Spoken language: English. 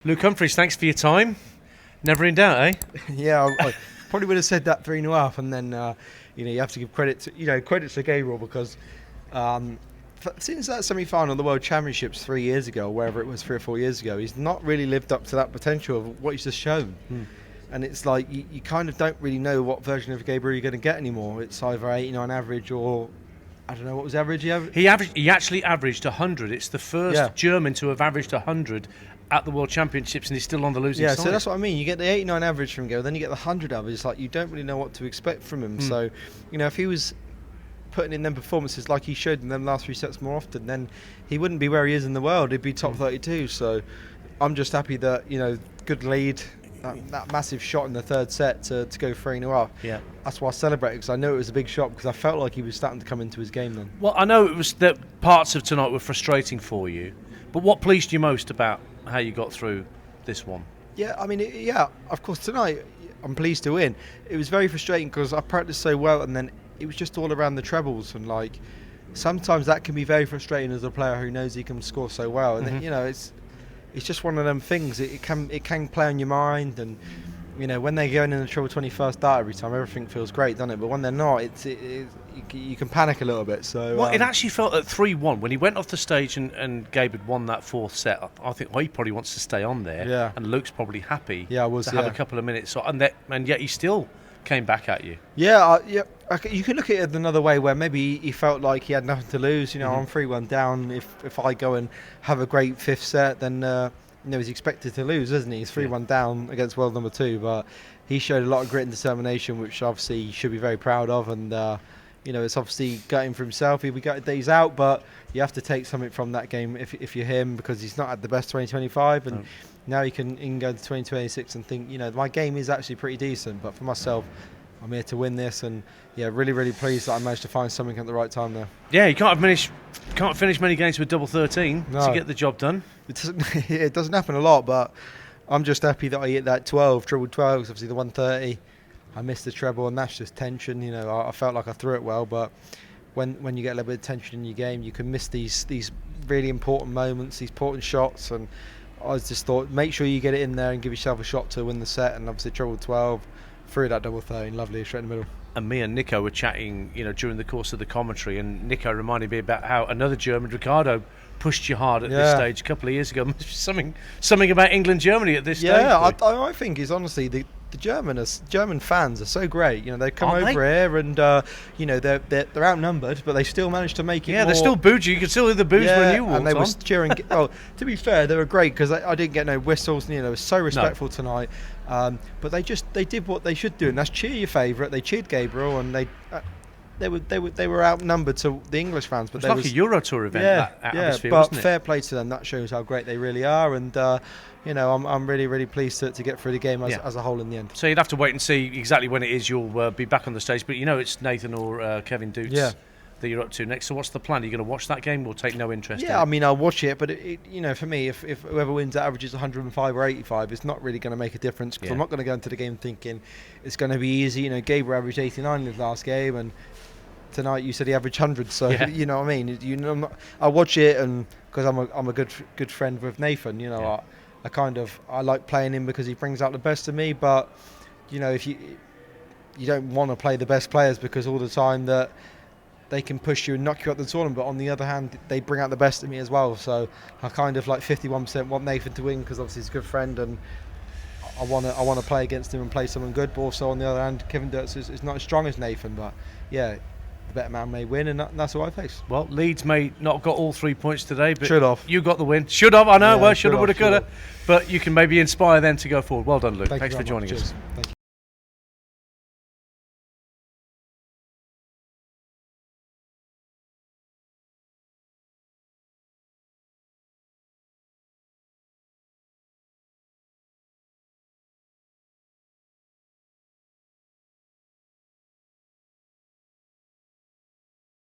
Luke Humphries, thanks for your time. Never in doubt, eh? Yeah, I probably would have said that 3-0 up, and then you have to give credit to Gabriel because since that semi-final of the World Championships 3 years ago, or wherever it was 3 or 4 years ago, he's not really lived up to that potential of what he's just shown. And it's like you kind of don't really know what version of Gabriel you're going to get anymore. It's either 89 average or I don't know what was average. He actually averaged 100. It's the first German to have averaged 100 at the World Championships, and he's still on the losing side. Yeah, so that's what I mean. You get the 89 average from Gabriel, then you get the 100 average. It's like you don't really know what to expect from him. So, if he was putting in them performances like he showed in them last 3 sets more often, then he wouldn't be where he is in the world. He'd be top 32. So I'm just happy that, good lead, that massive shot in the third set to go 3-0 up. Yeah. That's why I celebrated, because I knew it was a big shot, because I felt like he was starting to come into his game then. Well, I know it was that parts of tonight were frustrating for you, but what pleased you most about how you got through this one? Yeah, I mean, of course, tonight I'm pleased to win. It was very frustrating because I practiced so well, and then it was just all around the trebles, and sometimes that can be very frustrating as a player who knows he can score so well, and then, it's just one of them things. It can play on your mind, and when they're going in the treble 21st dart every time, everything feels great, doesn't it? But when they're not, you can panic a little bit. So well, it actually felt at 3-1 when he went off the stage and Gabe had won that fourth set. I think he probably wants to stay on there. Yeah. And Luke's probably happy to have a couple of minutes. And yet he still came back at you. Yeah. You can look at it another way, where maybe he felt like he had nothing to lose. I'm 3-1 down. If I go and have a great fifth set, then he's expected to lose, isn't he? He's 3-1 down against world number 2, but he showed a lot of grit and determination, which obviously he should be very proud of. And it's obviously gutting for himself. He'll be gutted that he's out, but you have to take something from that game if you're him, because he's not had the best 2025, and now he can go to 2026 and think, my game is actually pretty decent. But for myself, I'm here to win this, and really, really pleased that I managed to find something at the right time there. Yeah, you can't finish many games with double 13 to get the job done. It doesn't happen a lot, but I'm just happy that I hit that 12, triple 12, obviously the 130. I missed the treble, and that's just tension. I felt like I threw it well, but when you get a little bit of tension in your game, you can miss these really important moments, these important shots. And I just thought, make sure you get it in there and give yourself a shot to win the set. And obviously treble 12, threw that double 13, lovely, straight in the middle. And me and Nico were chatting, during the course of the commentary, and Nico reminded me about how another German, Ricardo, pushed you hard at this stage a couple of years ago. Something about England-Germany at this stage. Yeah, I think is honestly the German fans are so great. They come over here, and they're outnumbered, but they still manage to make it. Yeah, they still booed you. You could still hear the boos when you walked and they on. were cheering. Well, to be fair, they were great, because I didn't get no whistles. They were so respectful tonight. But they did what they should do, and that's cheer your favourite. They cheered Gabriel, and they were outnumbered to the English fans. But it was like a Euro Tour event. That atmosphere, but wasn't it? Fair play to them. That shows how great they really are, and I'm really, really pleased to get through the game as a whole in the end. So you'd have to wait and see exactly when it is you'll be back on the stage. But it's Nathan or Kevin Doots that you're up to next. So what's the plan? Are you going to watch that game or take no interest in it? I mean, I'll watch it, but for me, if whoever wins averages 105 or 85, it's not really going to make a difference, because I'm not going to go into the game thinking it's going to be easy. Gabriel averaged 89 in his last game, and tonight you said he averaged 100, so you know what I mean. I watch it, and because I'm a good friend with Nathan. I like playing him because he brings out the best of me. But if you don't want to play the best players, because all the time that they can push you and knock you out the tournament. But on the other hand, they bring out the best of me as well. So I kind of 51% want Nathan to win, because obviously he's a good friend, and I want to play against him and play someone good. But also on the other hand, Kevin Dirks is not as strong as Nathan, but the better man may win, and that's who I face. Well, Leeds may not have got all 3 points today, but should have. You got the win. Should have, I know. Should have, would have, could have. But you can maybe inspire them to go forward. Well done, Luke. Thanks for joining us. Thank you.